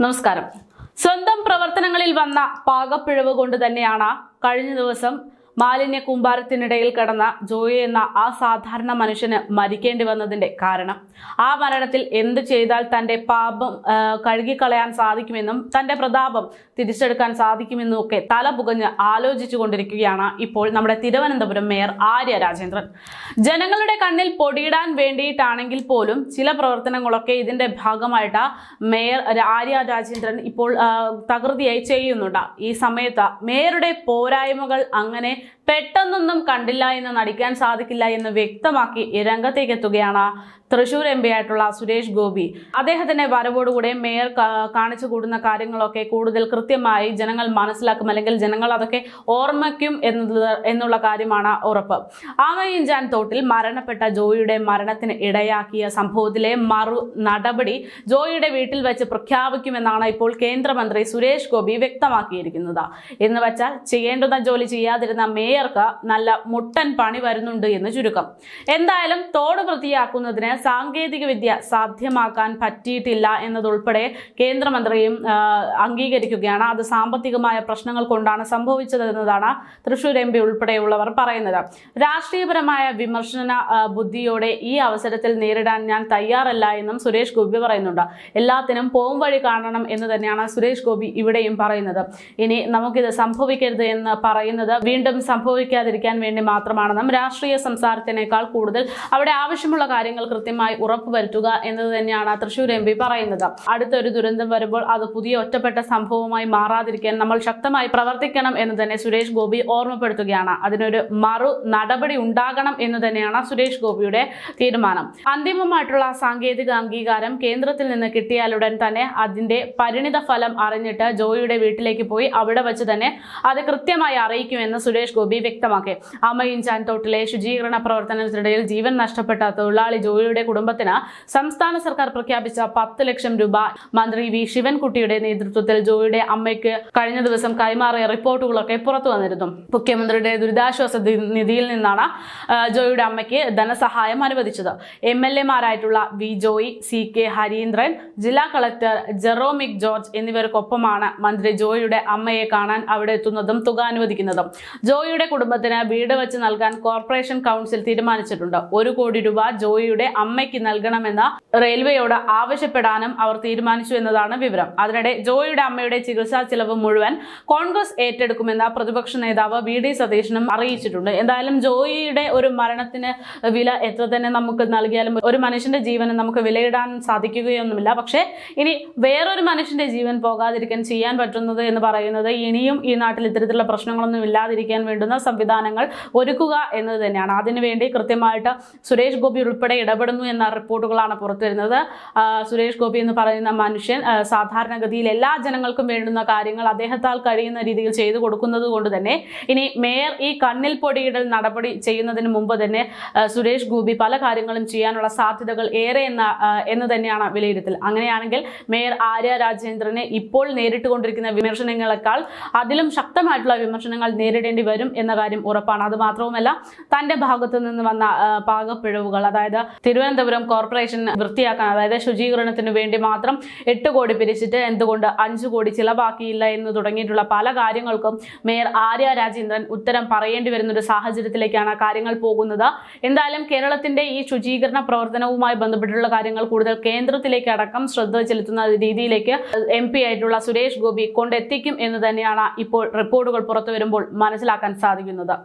നമസ്കാരം. സ്വന്തം പ്രവർത്തനങ്ങളിൽ വന്ന പാകപ്പിഴവ് കൊണ്ട് തന്നെയാണ് കഴിഞ്ഞ ദിവസം മാലിന്യ കൂമ്പാരത്തിനിടയിൽ കിടന്ന ജോയി എന്ന ആ സാധാരണ മനുഷ്യന് മരിക്കേണ്ടി വന്നതിന്റെ കാരണം. ആ മരണത്തിൽ എന്ത് ചെയ്താൽ തന്റെ പാപം കഴുകിക്കളയാൻ സാധിക്കുമെന്നും തന്റെ പ്രതാപം തിരിച്ചെടുക്കാൻ സാധിക്കുമെന്നും ഒക്കെ തലപുകഞ്ഞ് ആലോചിച്ചു കൊണ്ടിരിക്കുകയാണ് ഇപ്പോൾ നമ്മുടെ തിരുവനന്തപുരം മേയർ ആര്യ രാജേന്ദ്രൻ. ജനങ്ങളുടെ കണ്ണിൽ പൊടിയിടാൻ വേണ്ടിയിട്ടാണെങ്കിൽ പോലും ചില പ്രവർത്തനങ്ങളൊക്കെ ഇതിന്റെ ഭാഗമായിട്ട് മേയർ ആര്യ രാജേന്ദ്രൻ ഇപ്പോൾ തകൃതിയായി ചെയ്യുന്നുണ്ട്. ഈ സമയത്ത് മേയറുടെ പോരായ്മകൾ അങ്ങനെ പെട്ടെന്നൊന്നും കണ്ടില്ല എന്ന് നടിക്കാൻ സാധിക്കില്ല എന്ന് വ്യക്തമാക്കി രംഗത്തേക്ക് എത്തുകയാണ് തൃശൂർ MP ആയിട്ടുള്ള സുരേഷ് ഗോപി. അദ്ദേഹത്തിന്റെ വരവോടുകൂടെ മേയർ കാണിച്ചു കൂടുന്ന കാര്യങ്ങളൊക്കെ കൂടുതൽ കൃത്യമായി ജനങ്ങൾ മനസ്സിലാക്കും, അല്ലെങ്കിൽ ജനങ്ങൾ അതൊക്കെ ഓർമ്മിക്കും എന്നുള്ള കാര്യമാണ് ഉറപ്പ്. ആമയിഞ്ചാൻ തോട്ടിൽ മരണപ്പെട്ട ജോയിയുടെ മരണത്തിന് ഇടയാക്കിയ സംഭവത്തിലെ മറു നടപടി ജോയിയുടെ വീട്ടിൽ വെച്ച് പ്രഖ്യാപിക്കുമെന്നാണ് ഇപ്പോൾ കേന്ദ്രമന്ത്രി സുരേഷ് ഗോപി വ്യക്തമാക്കിയിരിക്കുന്നത്. എന്ന് വെച്ചാൽ ചെയ്യേണ്ടുന്ന ജോലി ചെയ്യാതിരുന്ന മേയർക്ക് നല്ല മുട്ടൻ പണി വരുന്നുണ്ട് എന്ന് ചുരുക്കം. എന്തായാലും തോട് വൃത്തിയാക്കുന്നതിന് സാങ്കേതിക വിദ്യ സാധ്യമാക്കാൻ പറ്റിയിട്ടില്ല എന്നതുൾപ്പെടെ കേന്ദ്രമന്ത്രിയും അംഗീകരിക്കുകയാണ്. അത് സാമ്പത്തികമായ പ്രശ്നങ്ങൾ കൊണ്ടാണ് സംഭവിച്ചതെന്നതാണ് തൃശൂർ MP ഉൾപ്പെടെയുള്ളവർ പറയുന്നത്. രാഷ്ട്രീയപരമായ വിമർശന ബുദ്ധിയോടെ ഈ അവസരത്തിൽ നേരിടാൻ ഞാൻ തയ്യാറല്ല എന്നും സുരേഷ് ഗോപി പറയുന്നുണ്ട്. എല്ലാത്തിനും പോം വഴി കാണണം എന്ന് തന്നെയാണ് സുരേഷ് ഗോപി ഇവിടെയും പറയുന്നത്. ഇനി നമുക്കിത് സംഭവിക്കരുത് എന്ന് പറയുന്നത് വീണ്ടും സംഭവിക്കാതിരിക്കാൻ വേണ്ടി മാത്രമാണെന്നും രാഷ്ട്രീയ സംസാരത്തിനേക്കാൾ കൂടുതൽ അവിടെ ആവശ്യമുള്ള കാര്യങ്ങൾ കൃത്യമായി ഉറപ്പുവരുത്തുക എന്നത് തന്നെയാണ് തൃശൂർ MP പറയുന്നത്. അടുത്തൊരു ദുരന്തം വരുമ്പോൾ അത് പുതിയ ഒറ്റപ്പെട്ട സംഭവമായി മാറാതിരിക്കാൻ നമ്മൾ ശക്തമായി പ്രവർത്തിക്കണം എന്ന് തന്നെ സുരേഷ് ഗോപി ഓർമ്മപ്പെടുത്തുകയാണ്. അതിനൊരു മറു നടപടി ഉണ്ടാകണം എന്ന് തന്നെയാണ് സുരേഷ് ഗോപിയുടെ തീരുമാനം. അന്തിമമായിട്ടുള്ള സാങ്കേതിക അംഗീകാരം കേന്ദ്രത്തിൽ നിന്ന് കിട്ടിയാലുടൻ തന്നെ അതിന്റെ പരിണിത ഫലം അറിഞ്ഞിട്ട് ജോയിയുടെ വീട്ടിലേക്ക് പോയി അവിടെ വെച്ച് തന്നെ അത് കൃത്യമായി അറിയിക്കുമെന്ന് സുരേഷ് ഗോപി വ്യക്തമാക്കി. ആമയിഞ്ചാൻ തോട്ടിലെ ശുചീകരണ പ്രവർത്തനത്തിനിടയിൽ ജീവൻ നഷ്ടപ്പെട്ട തൊഴിലാളി ജോയിയുടെ കുടുംബത്തിന് സംസ്ഥാന സർക്കാർ പ്രഖ്യാപിച്ച 10 ലക്ഷം രൂപ മന്ത്രി V ശിവൻകുട്ടിയുടെ നേതൃത്വത്തിൽ ജോയിയുടെ അമ്മയ്ക്ക് കഴിഞ്ഞ ദിവസം കൈമാറിയ റിപ്പോർട്ടുകളൊക്കെ പുറത്തു വന്നിരുന്നു. മുഖ്യമന്ത്രിയുടെ ദുരിതാശ്വാസ നിധിയിൽ നിന്നാണ് ജോയിയുടെ അമ്മയ്ക്ക് ധനസഹായം അനുവദിച്ചത്. MLA മാരായിട്ടുള്ള V Joy, CK Harindran, ജില്ലാ കളക്ടർ ജെറോമിക് ജോർജ് എന്നിവർക്കൊപ്പമാണ് മന്ത്രി ജോയിയുടെ അമ്മയെ കാണാൻ അവിടെ എത്തുന്നതും തുക അനുവദിക്കുന്നതും. ജോയിയുടെ കുടുംബത്തിന് വീട് വെച്ച് നൽകാൻ കോർപ്പറേഷൻ കൗൺസിൽ തീരുമാനിച്ചിട്ടുണ്ട്. 1 കോടി രൂപ ജോയിയുടെ അമ്മയ്ക്ക് നൽകണമെന്ന് റെയിൽവേയോട് ആവശ്യപ്പെടാനും അവർ തീരുമാനിച്ചു എന്നതാണ് വിവരം. അതിനിടെ ജോയിയുടെ അമ്മയുടെ ചികിത്സാ ചിലവ് മുഴുവൻ കോൺഗ്രസ് ഏറ്റെടുക്കുമെന്ന് പ്രതിപക്ഷ നേതാവ് VD സതീശനും അറിയിച്ചിട്ടുണ്ട്. എന്തായാലും ജോയിയുടെ ഒരു മരണത്തിന് വില എത്ര തന്നെ നമുക്ക് നൽകിയാലും ഒരു മനുഷ്യന്റെ ജീവന് നമുക്ക് വിലയിടാൻ സാധിക്കുകയൊന്നുമില്ല. പക്ഷേ ഇനി വേറൊരു മനുഷ്യന്റെ ജീവൻ പോകാതിരിക്കാൻ ചെയ്യാൻ പറ്റുന്നത് എന്ന് പറയുന്നത് ഇനിയും ഈ നാട്ടിൽ ഇത്തരത്തിലുള്ള പ്രശ്നങ്ങളൊന്നും ഇല്ലാതിരിക്കാൻ വേണ്ടുന്ന സംവിധാനങ്ങൾ ഒരുക്കുക എന്നത് തന്നെയാണ്. അതിനുവേണ്ടി കൃത്യമായിട്ട് സുരേഷ് ഗോപി ഉൾപ്പെടെ ഇടപെടുന്നു എന്ന റിപ്പോർട്ടുകളാണ് പുറത്തുവരുന്നത്. സുരേഷ് ഗോപി എന്ന് പറയുന്ന മനുഷ്യൻ സാധാരണഗതിയിൽ എല്ലാ ജനങ്ങൾക്കും വേണ്ടുന്ന കാര്യങ്ങൾ അദ്ദേഹത്താൽ കഴിയുന്ന രീതിയിൽ ചെയ്തു കൊടുക്കുന്നത് കൊണ്ട് തന്നെ ഇനി മേയർ ഈ കണ്ണിൽ പൊടിയിടൽ നടപടി ചെയ്യുന്നതിന് മുമ്പ് തന്നെ സുരേഷ് ഗോപി പല കാര്യങ്ങളും ചെയ്യാനുള്ള സാധ്യതകൾ ഏറെ എന്ന് തന്നെയാണ് വിലയിരുത്തൽ. അങ്ങനെയാണെങ്കിൽ മേയർ ആര്യ രാജേന്ദ്രനെ ഇപ്പോൾ നേരിട്ടുകൊണ്ടിരിക്കുന്ന വിമർശനങ്ങളെക്കാൾ അതിലും ശക്തമായിട്ടുള്ള വിമർശനങ്ങൾ നേരിടേണ്ടി വരും എന്ന കാര്യം ഉറപ്പാണ്. അത് മാത്രവുമല്ല, തന്റെ ഭാഗത്തു നിന്ന് വന്ന പാകപ്പിഴവുകൾ, അതായത് തിരുവനന്തപുരം കോർപ്പറേഷൻ വൃത്തിയാക്കാൻ, അതായത് ശുചീകരണത്തിന് വേണ്ടി മാത്രം 8 കോടി പിരിച്ചിട്ട് എന്തുകൊണ്ട് 5 കോടി ചിലവാക്കിയില്ല എന്ന് തുടങ്ങിയിട്ടുള്ള പല കാര്യങ്ങൾക്കും മേയർ ആര്യ രാജേന്ദ്രൻ ഉത്തരം പറയേണ്ടി വരുന്ന ഒരു സാഹചര്യത്തിലേക്കാണ് കാര്യങ്ങൾ പോകുന്നത്. എന്തായാലും കേരളത്തിന്റെ ഈ ശുചീകരണ പ്രവർത്തനവുമായി ബന്ധപ്പെട്ടുള്ള കാര്യങ്ങൾ കൂടുതൽ കേന്ദ്രത്തിലേക്ക് അടക്കം ശ്രദ്ധ ചെലുത്തുന്ന രീതിയിലേക്ക് MP ആയിട്ടുള്ള സുരേഷ് ഗോപി കൊണ്ടെത്തിക്കും എന്ന് തന്നെയാണ് ഇപ്പോൾ റിപ്പോർട്ടുകൾ പുറത്തു വരുമ്പോൾ മനസ്സിലാക്കാൻ സാധിക്കുന്നത്.